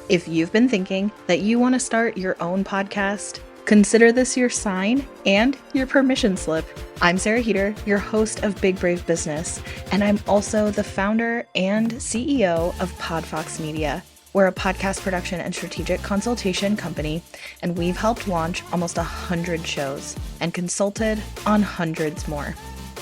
If you've been thinking that you want to start your own podcast, consider this your sign and your permission slip. I'm Sarah Heater, your host of Big Brave Business, and I'm also the founder and CEO of PodFox Media. We're a podcast production and strategic consultation company, and we've helped launch almost 100 shows and consulted on hundreds more.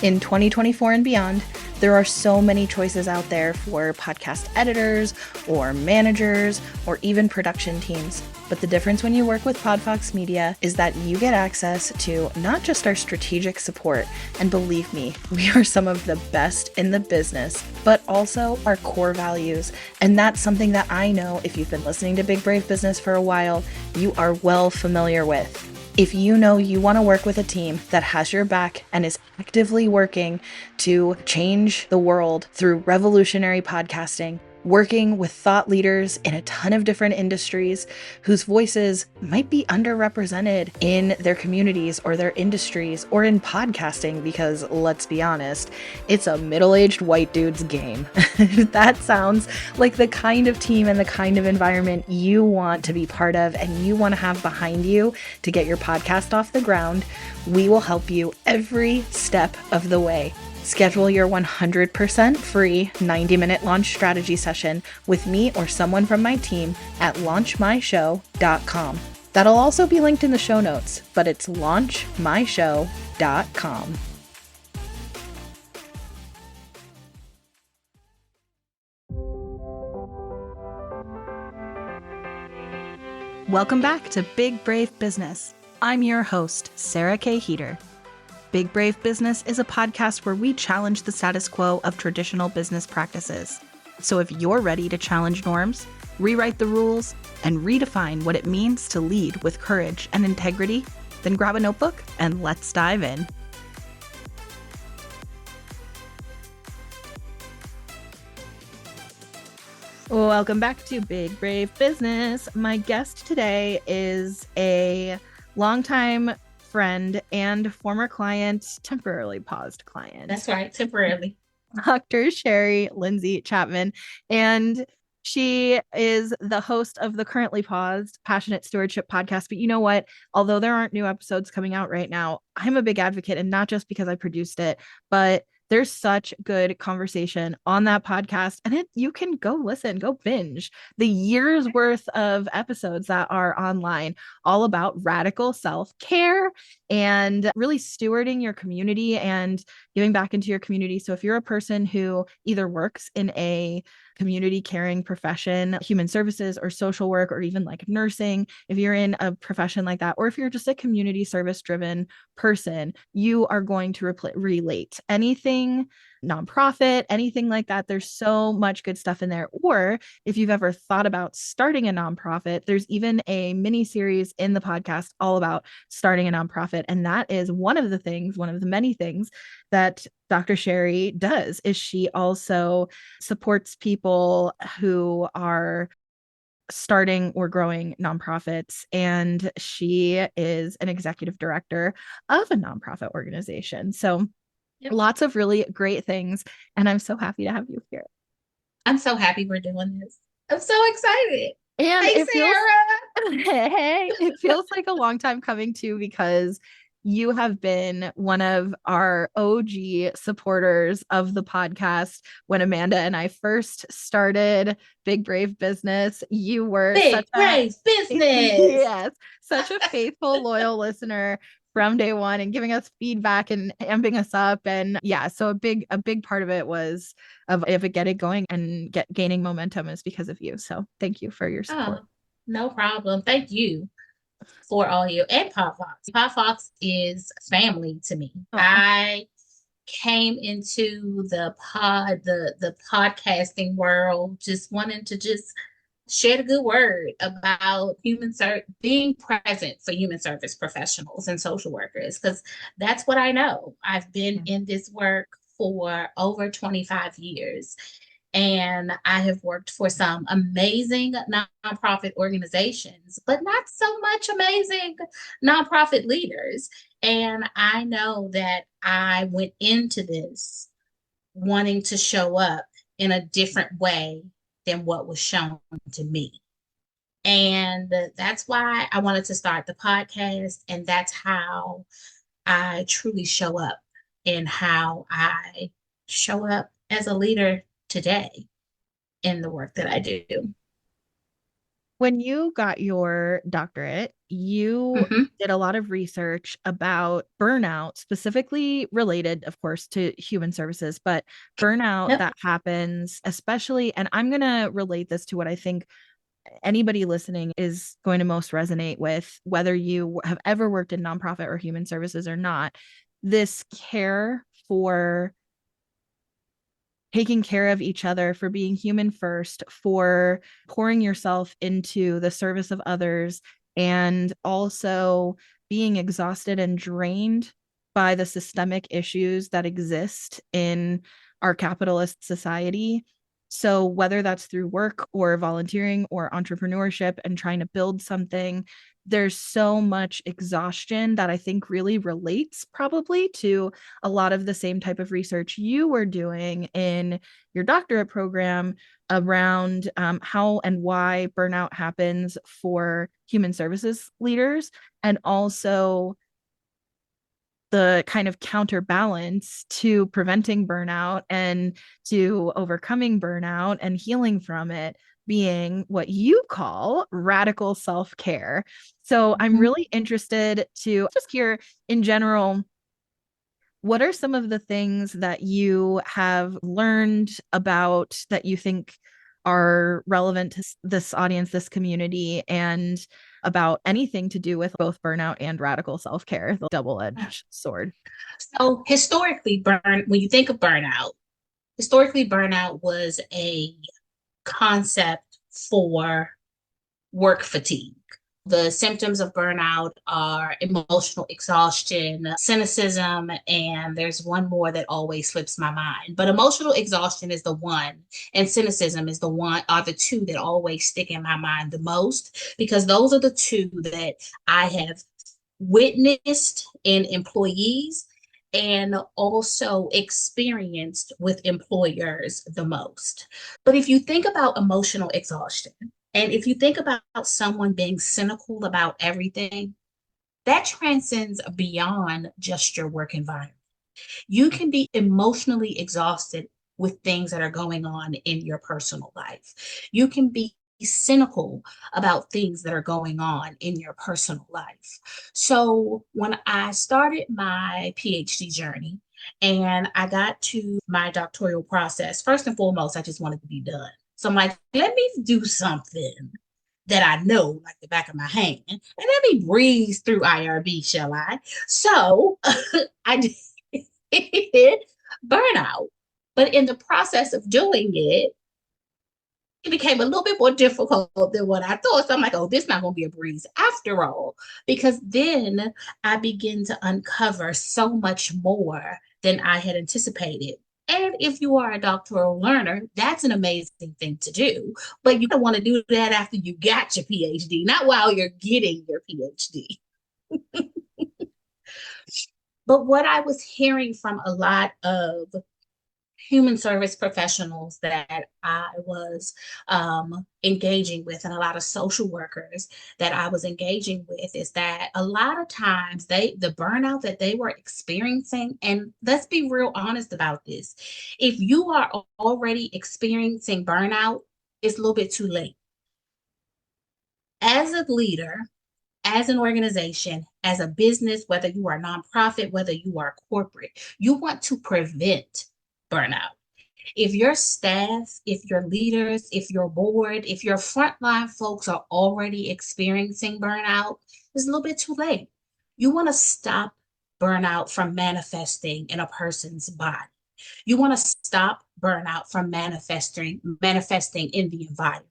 In 2024 and beyond, there are so many choices out there for podcast editors or managers or even production teams. But the difference when you work with PodFox Media is that you get access to not just our strategic support, and believe me, we are some of the best in the business, but also our core values. And that's something that I know if you've been listening to Big Brave Business for a while, you are well familiar with. If you know you want to work with a team that has your back and is actively working to change the world through revolutionary podcasting, working with thought leaders in a ton of different industries whose voices might be underrepresented in their communities or their industries or in podcasting, because let's be honest, it's a middle-aged white dude's game. That sounds like the kind of team and the kind of environment you want to be part of and you want to have behind you to get your podcast off the ground. We will help you every step of the way. Schedule your 100% free 90-minute launch strategy session with me or someone from my team at launchmyshow.com. That'll also be linked in the show notes, but it's launchmyshow.com. Welcome back to Big Brave Business. I'm your host, Sarah K. Heater. Big Brave Business is a podcast where we challenge the status quo of traditional business practices. So if you're ready to challenge norms, rewrite the rules, and redefine what it means to lead with courage and integrity, then grab a notebook and let's dive in. Welcome back to Big Brave Business. My guest today is a longtime friend and former client, temporarily paused client. That's right, temporarily. Dr. Cherie Lindsay-Chapman. And she is the host of the currently paused Passionate Stewardship Podcast. But you know what? Although there aren't new episodes coming out right now, I'm a big advocate, and not just because I produced it, but there's such good conversation on that podcast, and you can go listen, go binge the year's worth of episodes that are online, all about radical self-care and really stewarding your community and giving back into your community. So if you're a person who either works in a community caring profession, human services or social work, or even like nursing, if you're in a profession like that, or if you're just a community service driven person, you are going to relate. Anything nonprofit, anything like that, there's so much good stuff in there. Or if you've ever thought about starting a nonprofit, there's even a mini series in the podcast all about starting a nonprofit. And that is one of the many things that Dr. Cherie does, is she also supports people who are starting or growing nonprofits, and she is an executive director of a nonprofit organization. So lots of really great things, and I'm so happy to have you here. I'm so happy we're doing this. I'm so excited. And hey, Sarah. It feels like a long time coming too, because you have been one of our OG supporters of the podcast. When Amanda and I first started Big Brave Business, you were Big Brave Business. Yes, such a faithful, loyal listener from day one, and giving us feedback and amping us up. And yeah, so a big part of it was of it getting going and gaining momentum is because of you. So thank you for your support. Oh, no problem. Thank you for all you, and PodFox. PodFox is family to me. Oh. I came into the podcasting world just wanting to share the good word about being present for human service professionals and social workers, because that's what I know. I've been in this work for over 25 years. And I have worked for some amazing nonprofit organizations, but not so much amazing nonprofit leaders. And I know that I went into this wanting to show up in a different way than what was shown to me. And that's why I wanted to start the podcast. And that's how I truly show up and how I show up as a leader today in the work that I do. When you got your doctorate, you Mm-hmm. did a lot of research about burnout, specifically related, of course, to human services, but burnout Yep. that happens, especially, and I'm going to relate this to what I think anybody listening is going to most resonate with, whether you have ever worked in nonprofit or human services or not, this care for taking care of each other, for being human first, for pouring yourself into the service of others, and also being exhausted and drained by the systemic issues that exist in our capitalist society. So, whether that's through work or volunteering or entrepreneurship and trying to build something, there's so much exhaustion that I think really relates probably to a lot of the same type of research you were doing in your doctorate program around how and why burnout happens for human services leaders, and also the kind of counterbalance to preventing burnout and to overcoming burnout and healing from it being what you call radical self-care. So I'm Mm-hmm. really interested to just hear in general, what are some of the things that you have learned about that you think are relevant to this audience, this community, and about anything to do with both burnout and radical self-care, the double-edged sword? So historically, when you think of burnout, historically burnout was a concept for work fatigue. The symptoms of burnout are emotional exhaustion, cynicism, and there's one more that always slips my mind. But emotional exhaustion is the one, and cynicism is the one, are the two that always stick in my mind the most, because those are the two that I have witnessed in employees and also experienced with employers the most. But if you think about emotional exhaustion, and if you think about someone being cynical about everything, that transcends beyond just your work environment. You can be emotionally exhausted with things that are going on in your personal life. You can be cynical about things that are going on in your personal life. So when I started my PhD journey and I got to my doctoral process, first and foremost, I just wanted to be done. So I'm like, let me do something that I know like the back of my hand, and let me breeze through IRB, shall I? So I did burnout. But in the process of doing it, it became a little bit more difficult than what I thought. So I'm like, oh, this is not going to be a breeze after all, because then I begin to uncover so much more than I had anticipated. And if you are a doctoral learner, that's an amazing thing to do. But you don't want to do that after you got your PhD, not while you're getting your PhD. But what I was hearing from a lot of human service professionals that I was engaging with, and a lot of social workers that I was engaging with, is that a lot of times the burnout that they were experiencing, and let's be real honest about this, if you are already experiencing burnout, it's a little bit too late. As a leader, as an organization, as a business, whether you are nonprofit, whether you are corporate, you want to prevent burnout. If your staff, if your leaders, if your board, if your frontline folks are already experiencing burnout, it's a little bit too late. You want to stop burnout from manifesting in a person's body. You want to stop burnout from manifesting in the environment.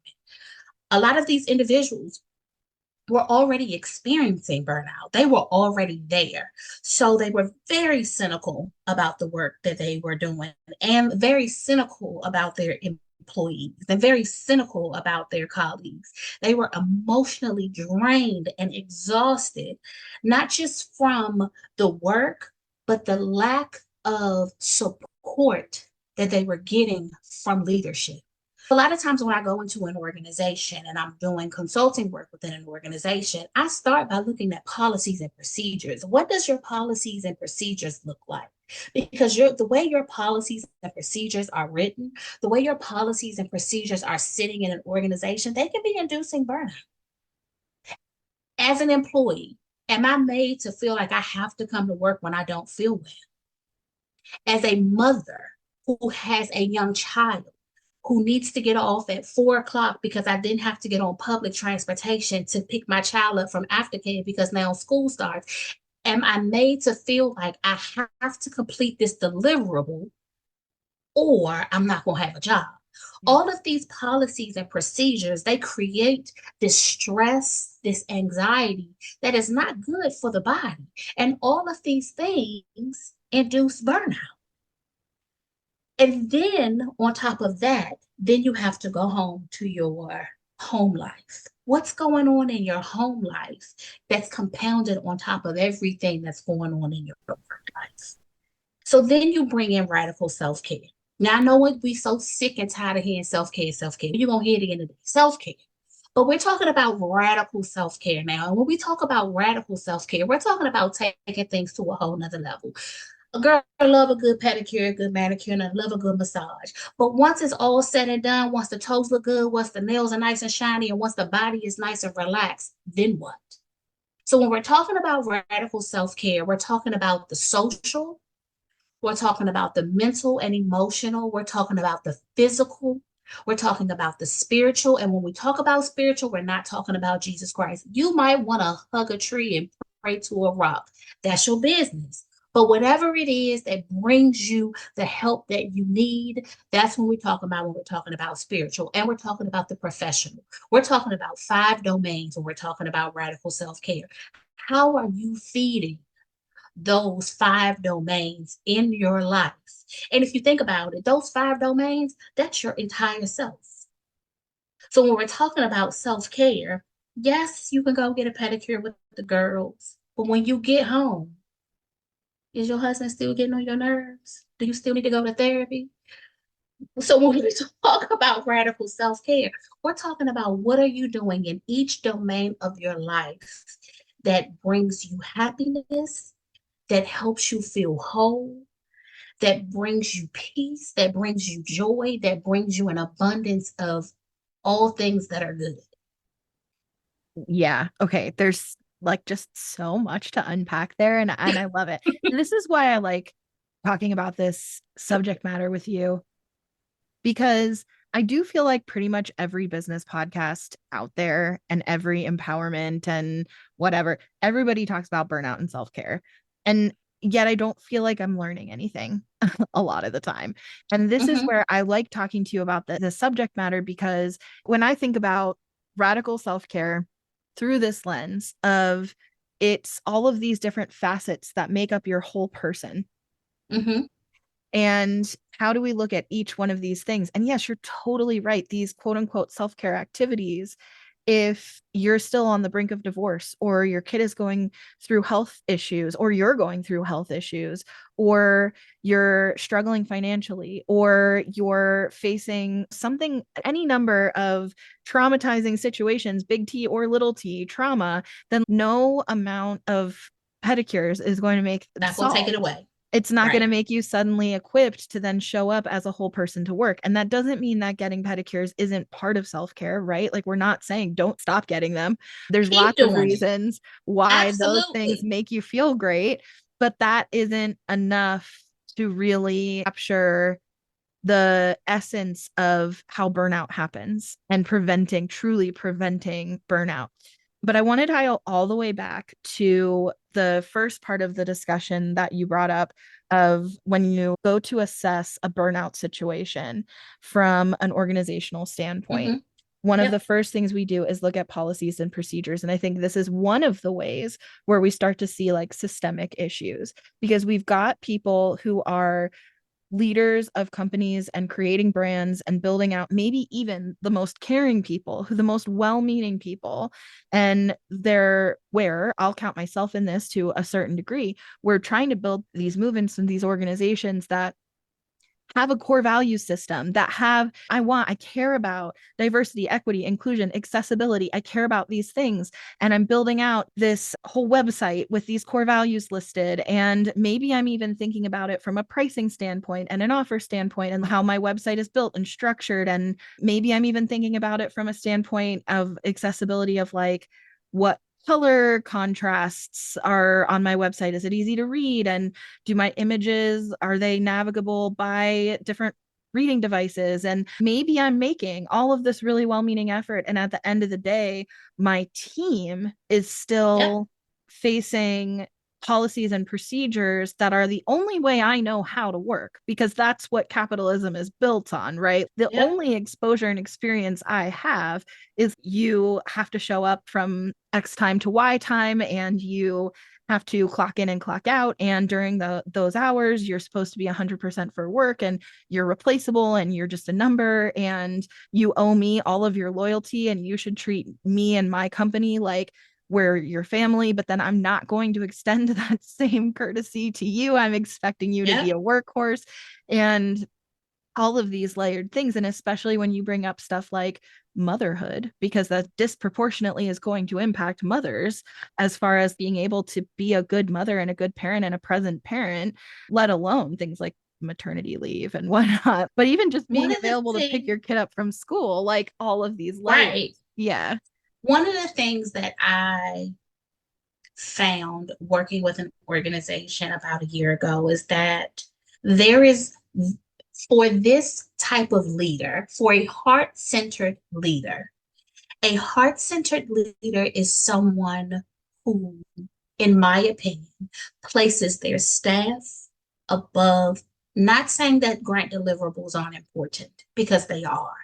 A lot of these individuals were already experiencing burnout. They were already there. So they were very cynical about the work that they were doing, and very cynical about their employees, and very cynical about their colleagues. They were emotionally drained and exhausted, not just from the work, but the lack of support that they were getting from leadership. A lot of times when I go into an organization and I'm doing consulting work within an organization, I start by looking at policies and procedures. What does your policies and procedures look like? Because the way your policies and procedures are written, the way your policies and procedures are sitting in an organization, they can be inducing burnout. As an employee, am I made to feel like I have to come to work when I don't feel well? As a mother who has a young child who needs to get off at 4 o'clock because I didn't have to get on public transportation to pick my child up from aftercare because now school starts, am I made to feel like I have to complete this deliverable or I'm not going to have a job? All of these policies and procedures, they create this stress, this anxiety that is not good for the body. And all of these things induce burnout. And then on top of that, then you have to go home to your home life. What's going on in your home life that's compounded on top of everything that's going on in your work life? So then you bring in radical self-care. Now, I know we so sick and tired of hearing self-care, self-care. You're going to hear it again today, self-care. But we're talking about radical self-care now. And when we talk about radical self-care, we're talking about taking things to a whole nother level. A girl love a good pedicure, a good manicure, and I love a good massage. But once it's all said and done, once the toes look good, once the nails are nice and shiny, and once the body is nice and relaxed, then what? So when we're talking about radical self-care, we're talking about the social, we're talking about the mental and emotional, we're talking about the physical, we're talking about the spiritual. And when we talk about spiritual, we're not talking about Jesus Christ. You might want to hug a tree and pray to a rock. That's your business. But whatever it is that brings you the help that you need, that's when we talk about when we're talking about spiritual. And we're talking about the professional. We're talking about 5 domains when we're talking about radical self-care. How are you feeding those 5 domains in your life? And if you think about it, those 5 domains, that's your entire self. So when we're talking about self-care, yes, you can go get a pedicure with the girls, but when you get home, is your husband still getting on your nerves? Do you still need to go to therapy? So when we talk about radical self-care, we're talking about what are you doing in each domain of your life that brings you happiness, that helps you feel whole, that brings you peace, that brings you joy, that brings you an abundance of all things that are good. Yeah. Okay. There's like just so much to unpack there, and I love it. And this is why I like talking about this subject matter with you, because I do feel like pretty much every business podcast out there and every empowerment and whatever, everybody talks about burnout and self-care. And yet I don't feel like I'm learning anything a lot of the time. And this is where I like talking to you about the subject matter, because when I think about radical self-care through this lens of it's all of these different facets that make up your whole person. And how do we look at each one of these things? And yes, you're totally right. These quote unquote self-care activities, if you're still on the brink of divorce, or your kid is going through health issues, or you're going through health issues, or you're struggling financially, or you're facing something, any number of traumatizing situations, big T or little t trauma, then no amount of pedicures is going to make that will take it away. It's not going to make you suddenly equipped to then show up as a whole person to work. And that doesn't mean that getting pedicures isn't part of self-care, right? Like, we're not saying don't stop getting them. There's lots of reasons why those things make you feel great, but that isn't enough to really capture the essence of how burnout happens and truly preventing burnout. But I want to dial all the way back to the first part of the discussion that you brought up of when you go to assess a burnout situation from an organizational standpoint. One of the first things we do is look at policies and procedures. And I think this is one of the ways where we start to see like systemic issues, because we've got people who are leaders of companies and creating brands and building out maybe even the most caring people, the most well-meaning people. And where I'll count myself in this to a certain degree, we're trying to build these movements and these organizations that have a core value system, that I care about diversity, equity, inclusion, accessibility. I care about these things. And I'm building out this whole website with these core values listed. And maybe I'm even thinking about it from a pricing standpoint and an offer standpoint and how my website is built and structured. And maybe I'm even thinking about it from a standpoint of accessibility of like, what color contrasts are on my website? Is it easy to read? And do my images, are they navigable by different reading devices? And maybe I'm making all of this really well-meaning effort. And at the end of the day, my team is still facing policies and procedures that are the only way I know how to work, because that's what capitalism is built on, right? The only exposure and experience I have is you have to show up from X time to Y time, and you have to clock in and clock out. And during those hours, you're supposed to be 100% for work, and you're replaceable, and you're just a number, and you owe me all of your loyalty, and you should treat me and my company like we're your family. But then I'm not going to extend that same courtesy to you. I'm expecting you to be a workhorse, and all of these layered things. And especially when you bring up stuff like motherhood, because that disproportionately is going to impact mothers as far as being able to be a good mother and a good parent and a present parent, let alone things like maternity leave and whatnot. But even just being available to pick your kid up from school, like all of these layers. Right. Yeah. One of the things that I found working with an organization about a year ago is that there is, for this type of leader, for a heart-centered leader is someone who, in my opinion, places their staff above, not saying that grant deliverables aren't important, because they are,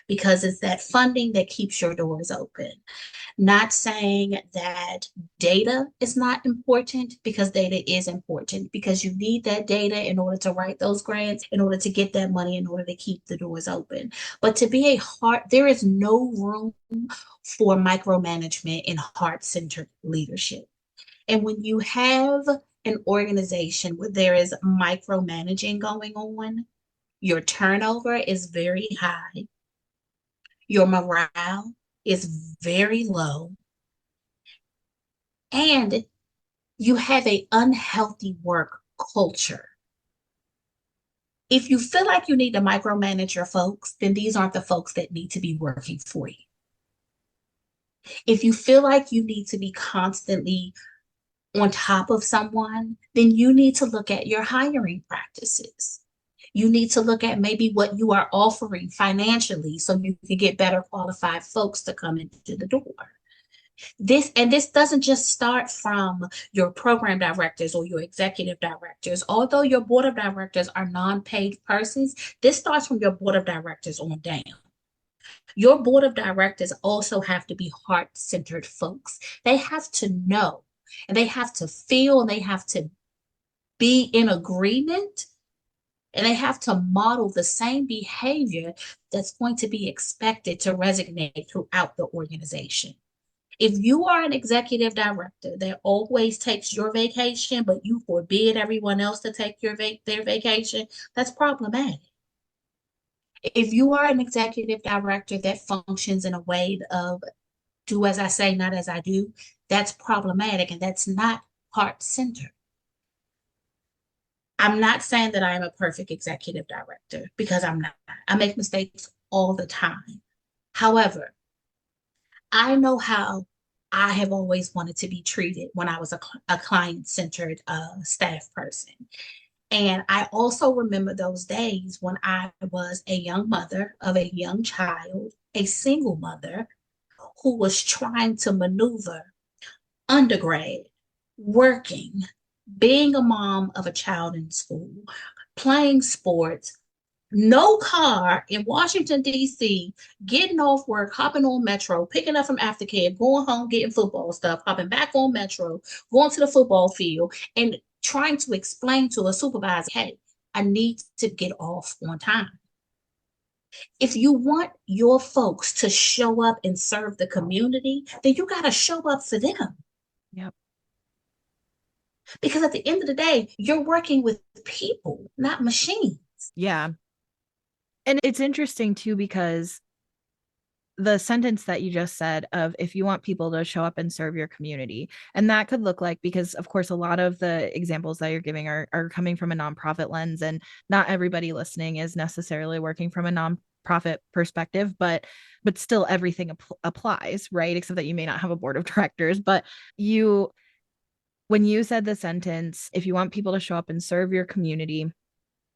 because it's that funding that keeps your doors open. Not saying that data is not important, because data is important, because you need that data in order to write those grants, in order to get that money, in order to keep the doors open. But to be there is no room for micromanagement in heart-centered leadership. And when you have an organization where there is micromanaging going on, your turnover is very high, your morale is very low, and you have an unhealthy work culture. If you feel like you need to micromanage your folks, then these aren't the folks that need to be working for you. If you feel like you need to be constantly on top of someone, then you need to look at your hiring practices. You need to look at maybe what you are offering financially so you can get better qualified folks to come into the door. This doesn't just start from your program directors or your executive directors. Although your board of directors are non-paid persons, this starts from your board of directors on down. Your board of directors also have to be heart-centered folks. They have to know, and they have to feel, and they have to be in agreement, and they have to model the same behavior that's going to be expected to resonate throughout the organization. If you are an executive director that always takes your vacation, but you forbid everyone else to take their vacation, that's problematic. If you are an executive director that functions in a way of do as I say, not as I do, that's problematic, and that's not heart-centered. I'm not saying that I am a perfect executive director, because I'm not. I make mistakes all the time. However, I know how I have always wanted to be treated when I was a client-centered staff person. And I also remember those days when I was a young mother of a young child, a single mother who was trying to maneuver undergrad, working, being a mom of a child in school, playing sports, no car in Washington, D.C., getting off work, hopping on Metro, picking up from aftercare, going home, getting football stuff, hopping back on Metro, going to the football field, and trying to explain to a supervisor, hey, I need to get off on time. If you want your folks to show up and serve the community, then you got to show up for them. Yep. Because at the end of the day, you're working with people, not machines. Yeah. And it's interesting too, because the sentence that you just said of if you want people to show up and serve your community, and that could look like, because of course a lot of the examples that you're giving are coming from a nonprofit lens, and not everybody listening is necessarily working from a nonprofit perspective, but still everything applies, right? Except that you may not have a board of directors. But you, when you said the sentence, if you want people to show up and serve your community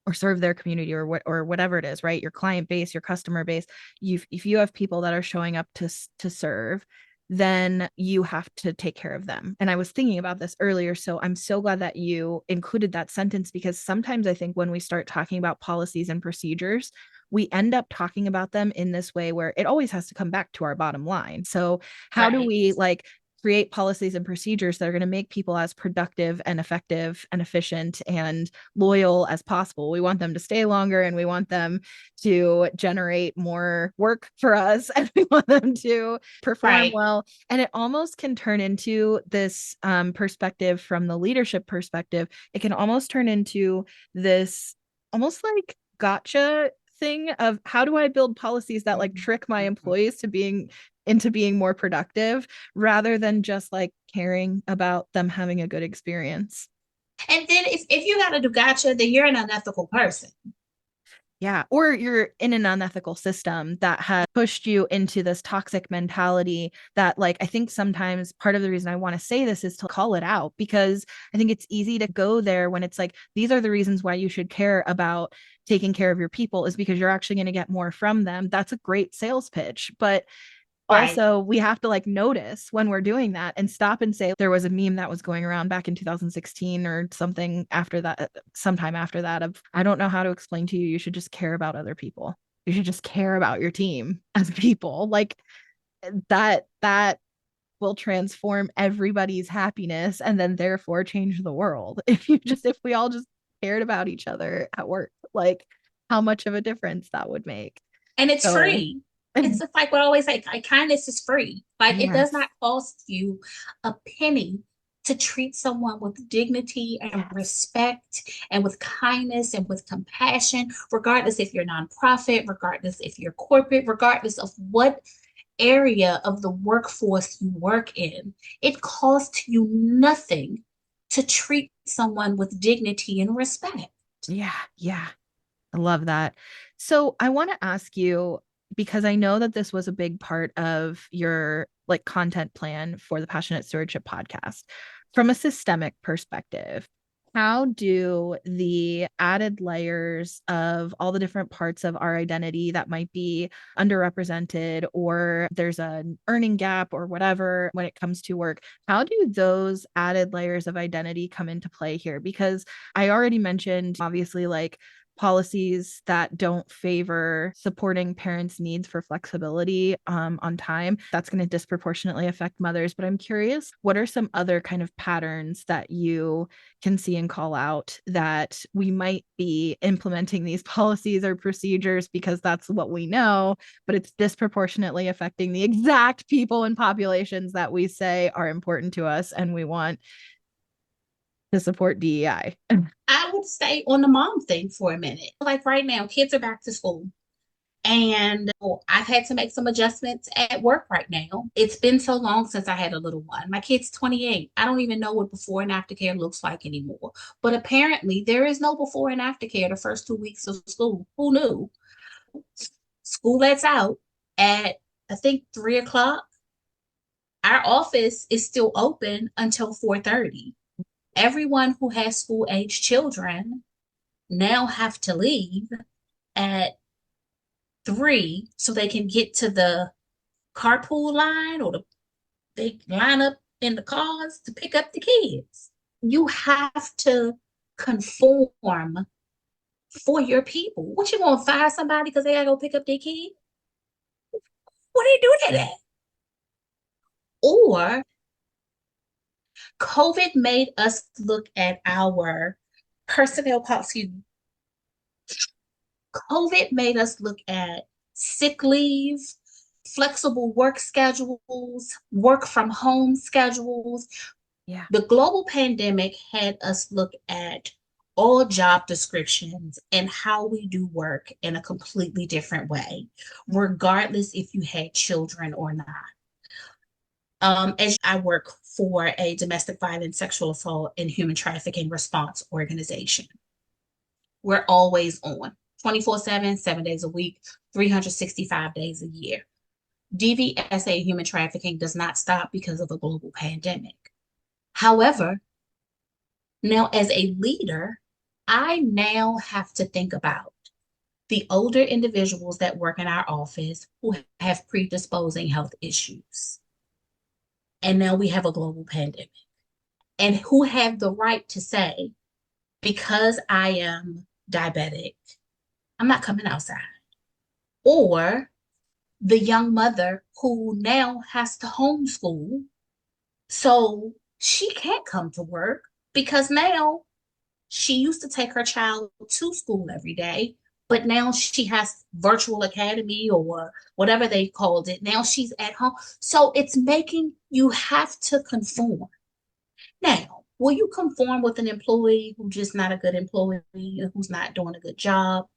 or serve their community, or what, or whatever it is, right? Your client base, your customer base, if you have people that are showing up to serve, then you have to take care of them. And I was thinking about this earlier, so I'm so glad that you included that sentence, because sometimes I think when we start talking about policies and procedures, we end up talking about them in this way where it always has to come back to our bottom line. So how do Right. we like create policies and procedures that are going to make people as productive and effective and efficient and loyal as possible? We want them to stay longer, and we want them to generate more work for us, and we want them to perform Right. well. And it almost can turn into this perspective from the leadership perspective. It can almost turn into this almost like gotcha thing of how do I build policies that like trick my employees to being into being more productive, rather than just like caring about them having a good experience. And then if you got to do gotcha, then you're an unethical person. Yeah. Or you're in an unethical system that has pushed you into this toxic mentality that, like, I think sometimes part of the reason I want to say this is to call it out, because I think it's easy to go there when it's like, these are the reasons why you should care about taking care of your people, is because you're actually going to get more from them. That's a great sales pitch. But Right. also we have to like notice when we're doing that and stop and say, there was a meme that was going around back in 2016 or something after that, sometime after that, of I don't know how to explain to you, you should just care about other people, you should just care about your team as people, like that will transform everybody's happiness and then therefore change the world. If we all just cared about each other at work, like how much of a difference that would make. And it's So free. It's just like what I always say, like, kindness is free. Like it does yes, not cost you a penny to treat someone with dignity and yes, respect and with kindness and with compassion, regardless if you're nonprofit, regardless if you're corporate, regardless of what area of the workforce you work in. It costs you nothing to treat someone with dignity and respect. yeah, yeah. I love that. So I want to ask you, because I know that this was a big part of your like content plan for the Passionate Stewardship podcast. From a systemic perspective, how do the added layers of all the different parts of our identity that might be underrepresented, or there's an earning gap or whatever when it comes to work, how do those added layers of identity come into play here? Because I already mentioned, obviously, like policies that don't favor supporting parents' needs for flexibility on time. That's going to disproportionately affect mothers. But I'm curious, what are some other kind of patterns that you can see and call out that we might be implementing these policies or procedures because that's what we know, but it's disproportionately affecting the exact people and populations that we say are important to us and we want to support DEI? I would stay on the mom thing for a minute. Like right now, kids are back to school. And I've had to make some adjustments at work right now. It's been so long since I had a little one. My kid's 28. I don't even know what before and after care looks like anymore. But apparently, there is no before and after care the first 2 weeks of school. Who knew? School lets out at, I think, 3 o'clock. Our office is still open until 4:30. Everyone who has school age children now have to leave at 3 so they can get to the carpool line or they line up in the cars to pick up the kids. You have to conform for your people. What, you gonna fire somebody because they gotta go pick up their kid? What are you doing to that? Or COVID made us look at our personnel policy. COVID made us look at sick leave, flexible work schedules, work from home schedules. Yeah. The global pandemic had us look at all job descriptions and how we do work in a completely different way, regardless if you had children or not. As I work for a domestic violence, sexual assault, and human trafficking response organization. We're always on 24/7, 7 days a week, 365 days a year. DVSA human trafficking does not stop because of a global pandemic. However, now as a leader, I now have to think about the older individuals that work in our office who have predisposing health issues. And now we have a global pandemic. And who have the right to say, because I am diabetic, I'm not coming outside. Or the young mother who now has to homeschool, so she can't come to work because now she used to take her child to school every day, but now she has virtual academy or whatever they called it. Now she's at home. So it's making you have to conform. Now, will you conform with an employee who's just not a good employee, who's not doing a good job?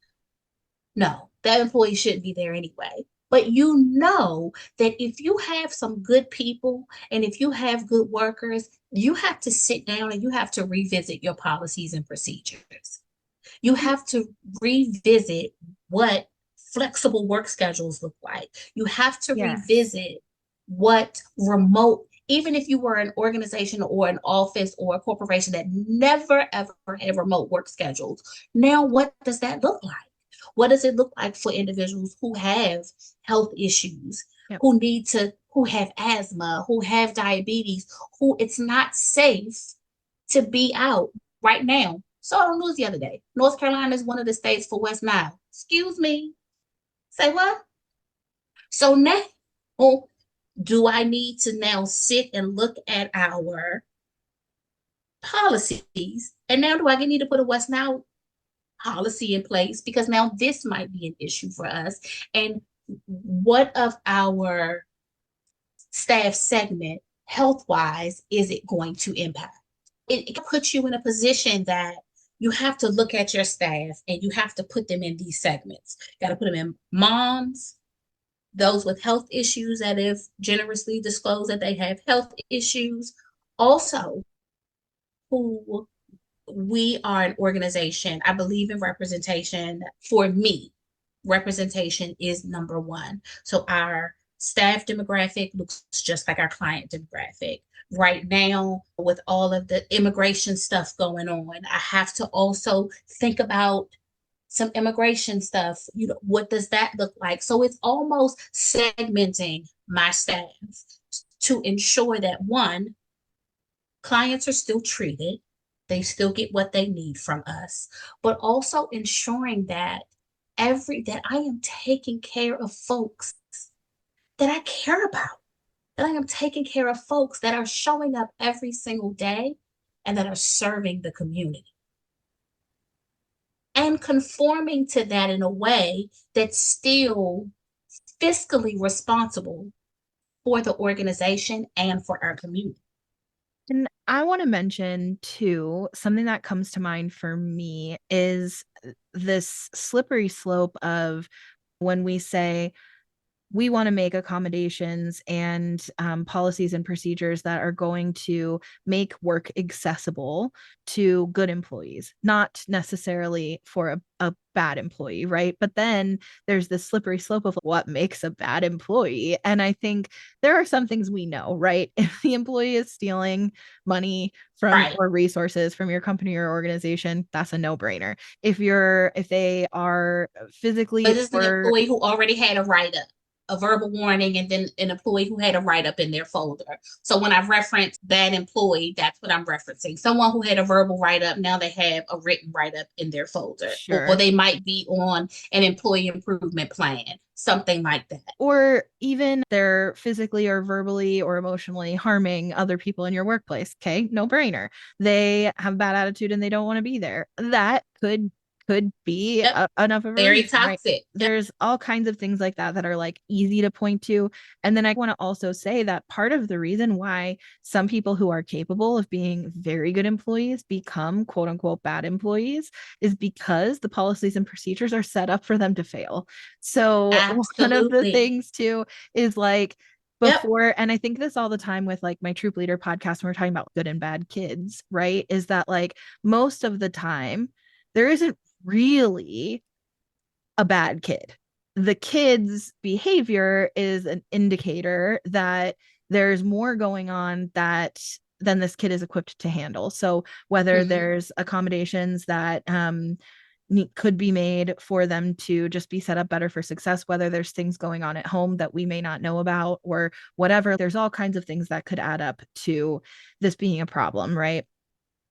No, that employee shouldn't be there anyway. But you know that if you have some good people and if you have good workers, you have to sit down and you have to revisit your policies and procedures. You have to revisit what flexible work schedules look like. You have to revisit what remote, even if you were an organization or an office or a corporation that never ever had remote work schedules, now what does that look like? What does it look like for individuals who have health issues, who have asthma, who have diabetes, who it's not safe to be out right now? Saw on the news the other day. North Carolina is one of the states for West Nile. Excuse me. Say what? So now, do I need to now sit and look at our policies? And now do I need to put a West Nile policy in place? Because now this might be an issue for us. And what of our staff segment, health-wise, is it going to impact? It puts you in a position that you have to look at your staff and you have to put them in these segments. You got to put them in moms, those with health issues that have generously disclosed that they have health issues. Also, who we are an organization. I believe in representation. For me, representation is number one. So our staff demographic looks just like our client demographic. Right now, with all of the immigration stuff going on, I have to also think about some immigration stuff. What does that look like? So it's almost segmenting my staff to ensure that, one, clients are still treated, they still get what they need from us, but also ensuring that that I am taking care of folks that I care about, that I am taking care of folks that are showing up every single day and that are serving the community. And conforming to that in a way that's still fiscally responsible for the organization and for our community. And I want to mention too, something that comes to mind for me is this slippery slope of when we say we want to make accommodations and policies and procedures that are going to make work accessible to good employees, not necessarily for a bad employee, right? But then there's this slippery slope of what makes a bad employee. And I think there are some things we know, right? If the employee is stealing money from or resources from your company or organization, that's a no-brainer. If they are physically, but it's the employee who already had a write-up, a verbal warning, and then an employee who had a write-up in their folder. So when I reference bad employee, that's what I'm referencing. Someone who had a verbal write-up, now they have a written write-up in their folder. Sure. Or they might be on an employee improvement plan, something like that. Or even they're physically or verbally or emotionally harming other people in your workplace. Okay, no brainer. They have bad attitude and they don't want to be there. That could could be Yep. enough of a Very reason, right? toxic. Yep. There's all kinds of things like that that are like easy to point to. And then I want to also say that part of the reason why some people who are capable of being very good employees become quote unquote bad employees is because the policies and procedures are set up for them to fail. So one of the Absolutely. things too is like Yep. before, and I think this all the time with like my Troop Leader podcast when we're talking about good and bad kids, right? Is that like most of the time there isn't really a bad kid. The kid's behavior is an indicator that there's more going on that than this kid is equipped to handle. So whether Mm-hmm. there's accommodations that could be made for them to just be set up better for success, whether there's things going on at home that we may not know about or whatever, there's all kinds of things that could add up to this being a problem, right?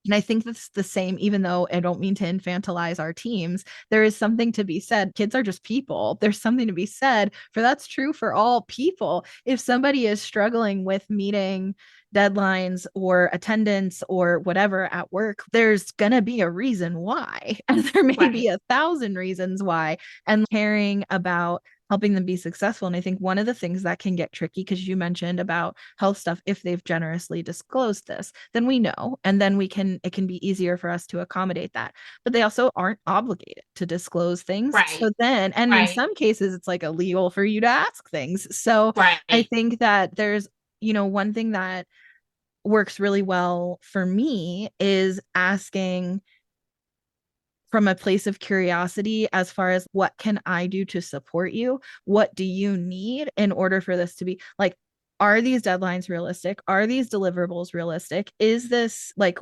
And I think that's the same, even though I don't mean to infantilize our teams, there is something to be said. Kids are just people. There's something to be said for that's true for all people. If somebody is struggling with meeting deadlines or attendance or whatever at work, there's going to be a reason why. And there may be Right. 1,000 reasons why. And caring about helping them be successful. And I think one of the things that can get tricky, because you mentioned about health stuff, if they've generously disclosed this, then we know, and then it can be easier for us to accommodate that. But they also aren't obligated to disclose things. So Right. then, and in Right. some cases, it's like illegal for you to ask things. So I Right. think that there's, one thing that works really well for me is asking from a place of curiosity as far as what can I do to support you? What do you need in order for this to be like, are these deadlines realistic? Are these deliverables realistic? Is this like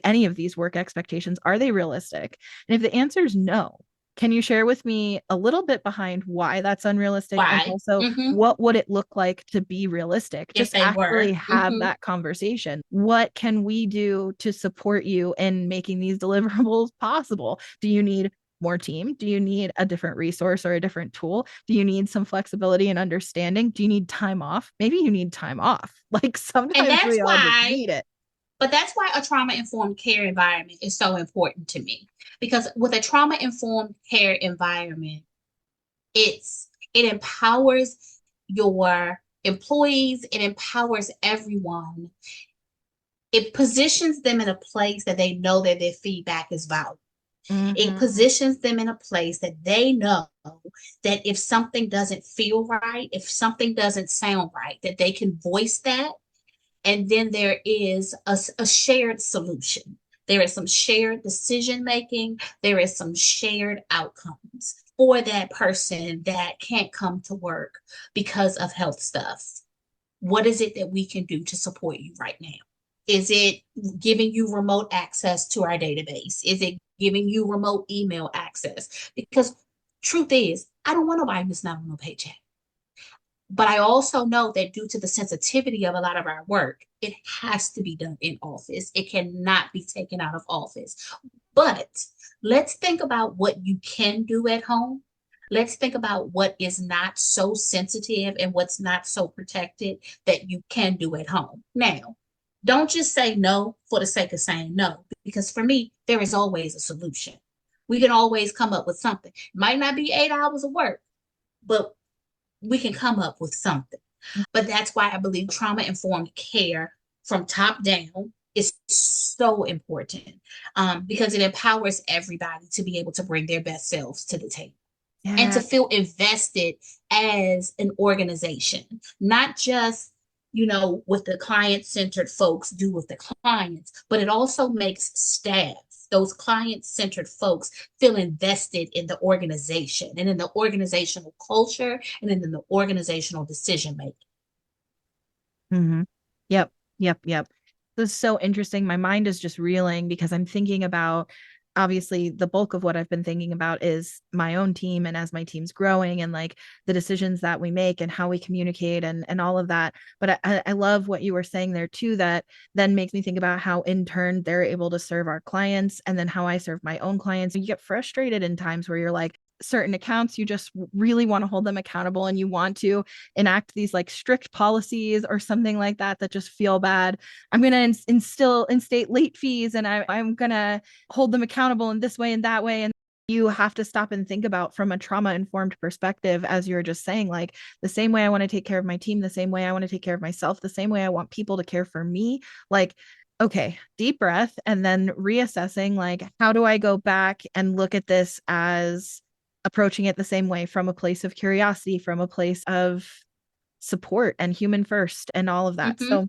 any of these work expectations, are they realistic? And if the answer is no, can you share with me a little bit behind why that's unrealistic and Why? also Mm-hmm. what would it look like to be realistic? If Just they actually were. have Mm-hmm. that conversation. What can we do to support you in making these deliverables possible? Do you need more team? Do you need a different resource or a different tool? Do you need some flexibility and understanding? Do you need time off? Maybe you need time off. Like And sometimes that's we all just why need it. But that's why a trauma informed care environment is so important to me. Because with a trauma informed care environment, it empowers your employees, it empowers everyone. It positions them in a place that they know that their feedback is valued. It Mm-hmm. positions them in a place that they know that if something doesn't feel right, if something doesn't sound right, that they can voice that, and then there is a shared solution. There is some shared decision making. There is some shared outcomes for that person that can't come to work because of health stuff. What is it that we can do to support you right now? Is it giving you remote access to our database? Is it giving you remote email access? Because truth is, I don't want nobody missing out on no paycheck. But I also know that due to the sensitivity of a lot of our work, it has to be done in office. It cannot be taken out of office. But let's think about what you can do at home. Let's think about what is not so sensitive and what's not so protected that you can do at home. Now, don't just say no for the sake of saying no, because for me, there is always a solution. We can always come up with something. It might not be 8 hours of work, but we can come up with something. But that's why I believe trauma informed care from top down is so important, because it empowers everybody to be able to bring their best selves to the table and Yeah. to feel invested as an organization, not just what the client centered folks do with the clients, but it also makes staff, those client centered folks, feel invested in the organization and in the organizational culture and in the organizational decision making. Mm-hmm. Yep. Yep. Yep. This is so interesting. My mind is just reeling because I'm thinking about obviously the bulk of what I've been thinking about is my own team and as my team's growing and like the decisions that we make and how we communicate and all of that. But I love what you were saying there too, that then makes me think about how in turn they're able to serve our clients and then how I serve my own clients. You get frustrated in times where you're like, certain accounts you just really want to hold them accountable and you want to enact these like strict policies or something like that that just feel bad. I'm going to instate late fees and I'm going to hold them accountable in this way and that way. And you have to stop and think about from a trauma-informed perspective, as you were just saying, like the same way I want to take care of my team, the same way I want to take care of myself, the same way I want people to care for me. Like, okay, deep breath, and then reassessing, like, how do I go back and look at this as approaching it the same way, from a place of curiosity, from a place of support and human first and all of that. Mm-hmm. So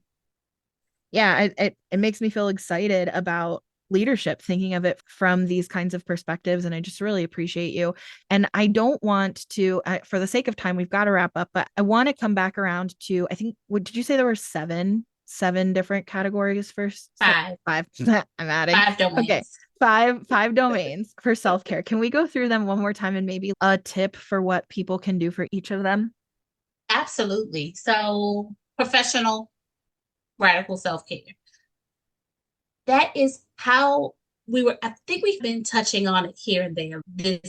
yeah, it makes me feel excited about leadership, thinking of it from these kinds of perspectives. And I just really appreciate you. And I don't want to, for the sake of time, we've got to wrap up, but I want to come back around to, I think, what did you say there were seven different categories for Five. five? I'm adding. Five domains. Okay. Five domains for self-care. Can we go through them one more time and maybe a tip for what people can do for each of them? Absolutely. So professional radical self-care. That is how I think we've been touching on it here and there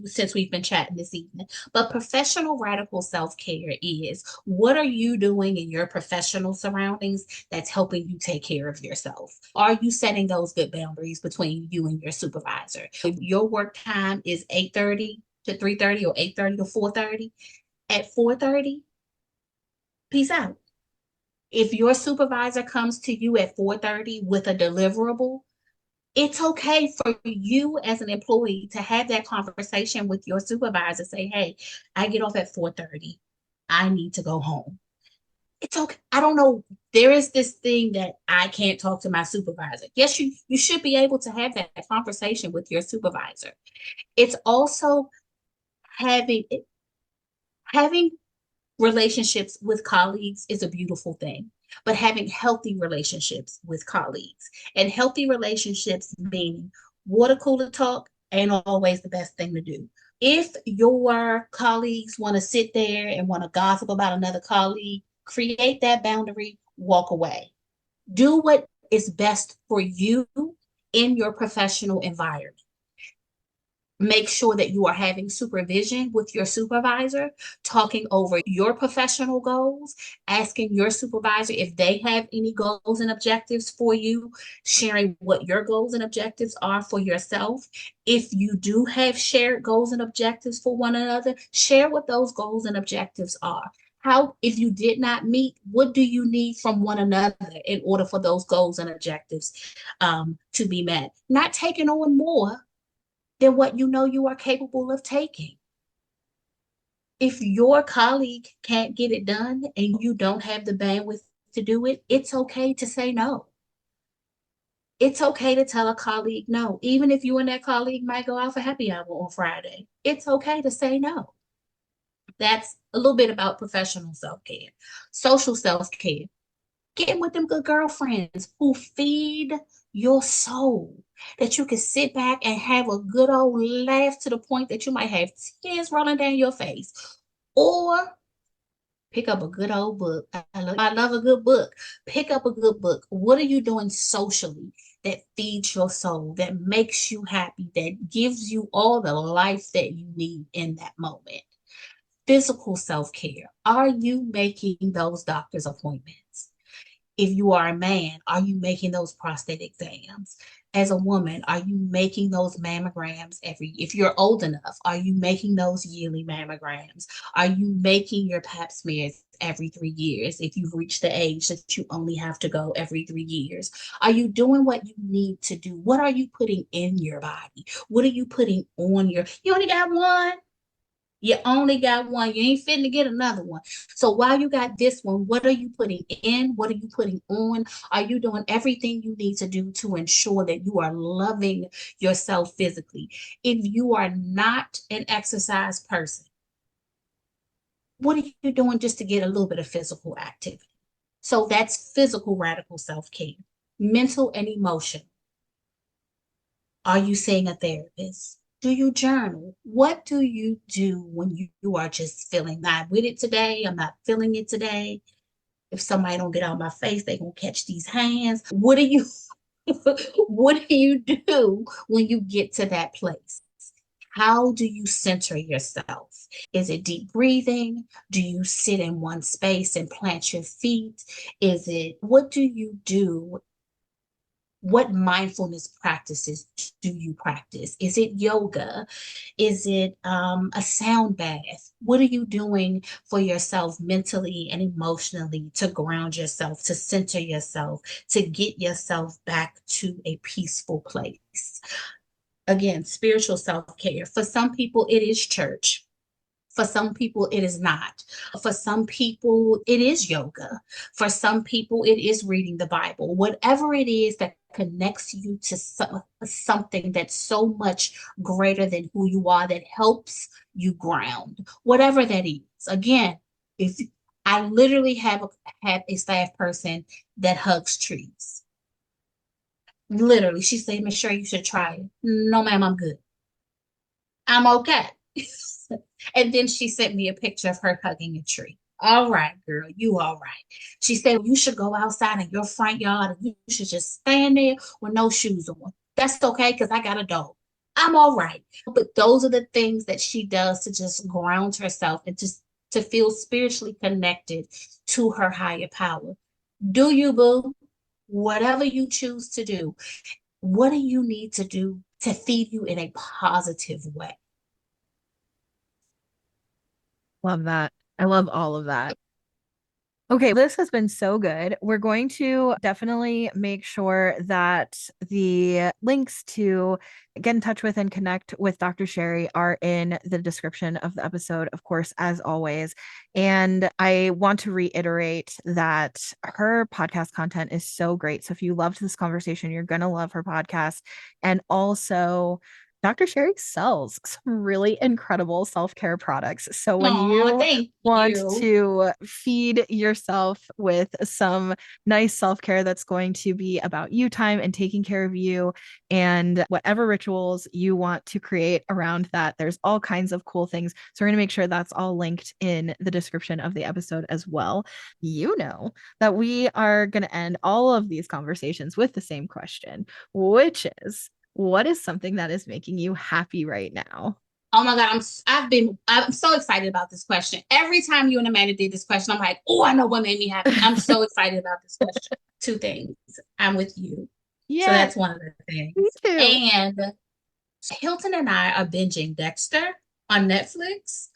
since we've been chatting this evening. But professional radical self-care is, what are you doing in your professional surroundings that's helping you take care of yourself? Are you setting those good boundaries between you and your supervisor? If your work time is 8:30 to 3:30 or 8:30 to 4:30, at 4:30, peace out. If your supervisor comes to you at 4:30 with a deliverable, it's okay for you as an employee to have that conversation with your supervisor. Say, hey, I get off at 4:30. I need to go home. It's okay. I don't know. There is this thing that I can't talk to my supervisor. Yes, you should be able to have that conversation with your supervisor. It's also having having relationships with colleagues is a beautiful thing, but having healthy relationships with colleagues, and healthy relationships meaning water cooler talk ain't always the best thing to do. If your colleagues want to sit there and want to gossip about another colleague, create that boundary, walk away. Do what is best for you in your professional environment. Make sure that you are having supervision with your supervisor, talking over your professional goals, asking your supervisor if they have any goals and objectives for you, sharing what your goals and objectives are for yourself. If you do have shared goals and objectives for one another, share what those goals and objectives are. How, if you did not meet, what do you need from one another in order for those goals and objectives to be met? Not taking on more than what you know you are capable of taking. If your colleague can't get it done and you don't have the bandwidth to do it, it's okay to say no. It's okay to tell a colleague no, even if you and that colleague might go out for happy hour on Friday. It's okay to say no. That's a little bit about professional self-care. Social self-care. Getting with them good girlfriends who feed your soul, that you can sit back and have a good old laugh to the point that you might have tears rolling down your face, or pick up a good old book. I love a good book. Pick up a good book. What are you doing socially that feeds your soul, that makes you happy, that gives you all the life that you need in that moment? Physical self-care. Are you making those doctor's appointments? If you are a man, are you making those prostate exams? As a woman, are you making those mammograms if you're old enough, are you making those yearly mammograms? Are you making your pap smears every 3 years if you've reached the age that you only have to go every 3 years? Are you doing what you need to do? What are you putting in your body? What are you putting on you only got one? You only got one. You ain't fitting to get another one. So while you got this one, what are you putting in? What are you putting on? Are you doing everything you need to do to ensure that you are loving yourself physically? If you are not an exercise person, what are you doing just to get a little bit of physical activity? So that's physical radical self-care. Mental and emotional. Are you seeing a therapist? Do you journal? What do you do when you are just feeling not with it today? I'm not feeling it today. If somebody don't get out of my face, they gonna catch these hands. What do you what do you do when you get to that place? How do you center yourself? Is it deep breathing? Do you sit in one space and plant your feet? What do you do What mindfulness practices do you practice? Is it yoga? Is it a sound bath? What are you doing for yourself mentally and emotionally to ground yourself, to center yourself, to get yourself back to a peaceful place? Again, spiritual self-care. For some people, it is church. For some people, it is not. For some people, it is yoga. For some people, it is reading the Bible. Whatever it is that connects you to something that's so much greater than who you are, that helps you ground, whatever that is. Again, if I literally have a staff person that hugs trees. Literally, she said, Miss Cherie, you should try it. No, ma'am, I'm good. I'm okay. And then she sent me a picture of her hugging a tree. All right, girl, you all right. She said, you should go outside in your front yard and you should just stand there with no shoes on. That's okay because I got a dog. I'm all right. But those are the things that she does to just ground herself and just to feel spiritually connected to her higher power. Do you, boo? Whatever you choose to do, what do you need to do to feed you in a positive way? Love that. I love all of that. Okay, this has been so good. We're going to definitely make sure that the links to get in touch with and connect with Dr. Cherie are in the description of the episode, of course, as always. And I want to reiterate that her podcast content is so great. So if you loved this conversation, you're going to love her podcast. And also, Dr. Cherie sells some really incredible self-care products. So when Oh, you thank want you. to feed yourself with some nice self-care that's going to be about you time and taking care of you and whatever rituals you want to create around that, there's all kinds of cool things. So we're going to make sure that's all linked in the description of the episode as well. You know that we are going to end all of these conversations with the same question, which is, what is something that is making you happy right now? Oh my God, I'm so excited about this question. Every time you and Amanda did this question, I'm like, oh, I know what made me happy. I'm so excited about this question. Two things. I'm with you. So Yeah, that's one of the me things. too. And Hilton and I are binging Dexter on Netflix.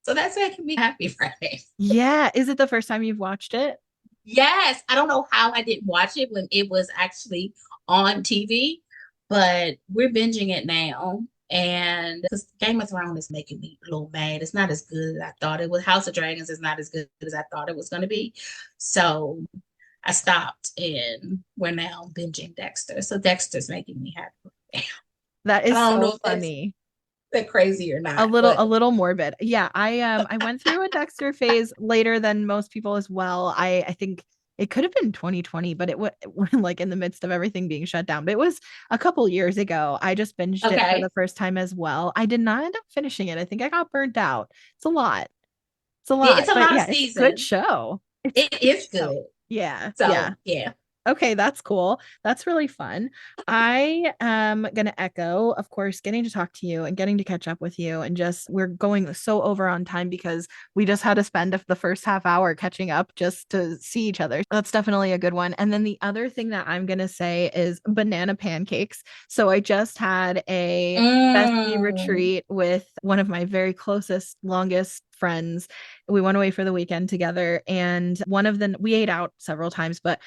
So that's making me happy Friday. Yeah. Is it the first time you've watched it? Yes, I don't know how I didn't watch it when it was actually on TV, but we're binging it now. And because Game of Thrones is making me a little mad. It's not as good as I thought it was. House of Dragons is not as good as I thought it was going to be. So I stopped and we're now binging Dexter. So Dexter's making me happy. That I is don't so know if that's funny. that crazy or A not, little, but a little morbid. Yeah, I went through a Dexter phase later than most people as well. I think it could have been 2020, but it was like in the midst of everything being shut down. But it was a couple years ago. I just binged it for the okay. first time as well. I did not end up finishing it. I think I got burnt out. It's a lot. It's a It's lot. a But lot of yeah, it's a good seasons. show. It's a It good is show. good. Yeah, yeah. So yeah. Okay, that's cool. That's really fun. I am going to echo, of course, getting to talk to you and getting to catch up with you. And just, we're going so over on time because we just had to spend the first half hour catching up just to see each other. That's definitely a good one. And then the other thing that I'm going to say is banana pancakes. So I just had a bestie Mm. retreat with one of my very closest, longest friends. We went away for the weekend together, and one of them, we ate out several times, but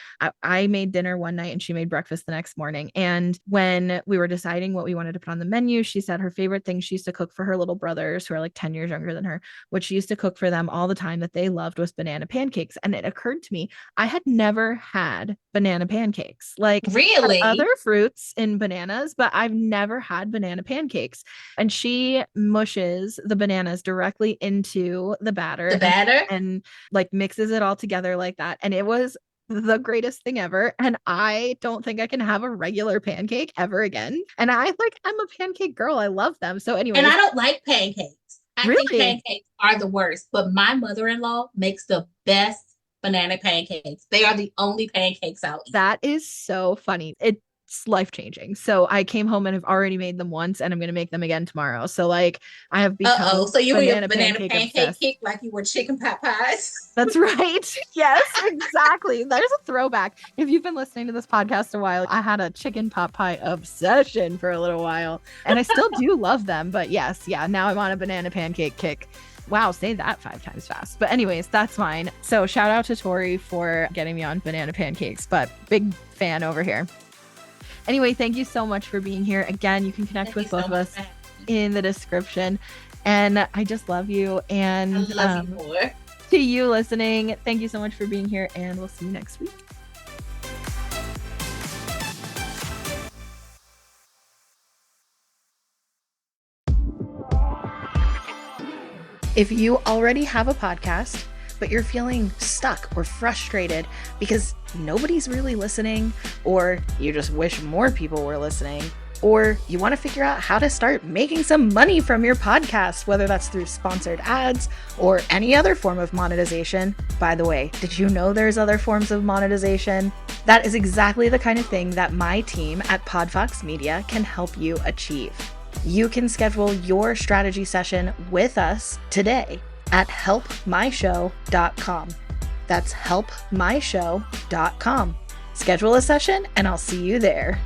I made dinner one night and she made breakfast the next morning. And when we were deciding what we wanted to put on the menu, she said her favorite thing she used to cook for her little brothers, who are like 10 years younger than her, what she used to cook for them all the time that they loved was banana pancakes. And it occurred to me, I had never had banana pancakes. Like, had other Really? fruits in bananas, but I've never had banana pancakes. And she mushes the bananas directly into the The batter batter? and like mixes it all together like that. And it was the greatest thing ever. And I don't think I can have a regular pancake ever again. And I'm a pancake girl. I love them. So, And I anyways, don't like pancakes. I think really, pancakes are the worst, but my mother-in-law makes the best banana pancakes. They are the only pancakes I'll eat. that is so funny. It's It's life-changing. So I came home and have already made them once, and I'm going to make them again tomorrow. So like I have become So you were your banana pancake pancake kick like you were chicken pot pies. That's right. Yes, exactly. There's a throwback. If you've been listening to this podcast a while, I had a chicken pot pie obsession for a little while, and I still do love them. But yes, yeah, now I'm on a banana pancake kick. Wow, say that 5 times fast. But anyways, that's mine. So shout out to Tori for getting me on banana pancakes, but big fan over here. Anyway, thank you so much for being here. Again, you can connect with both of us in the description. And I just love you. And I love you more. To you listening, thank you so much for being here, and we'll see you next week. If you already have a podcast, but you're feeling stuck or frustrated because nobody's really listening, or you just wish more people were listening, or you want to figure out how to start making some money from your podcast, whether that's through sponsored ads or any other form of monetization. By the way, did you know there's other forms of monetization? That is exactly the kind of thing that my team at Podfox Media can help you achieve. You can schedule your strategy session with us today at helpmyshow.com. That's helpmyshow.com. Schedule a session and I'll see you there.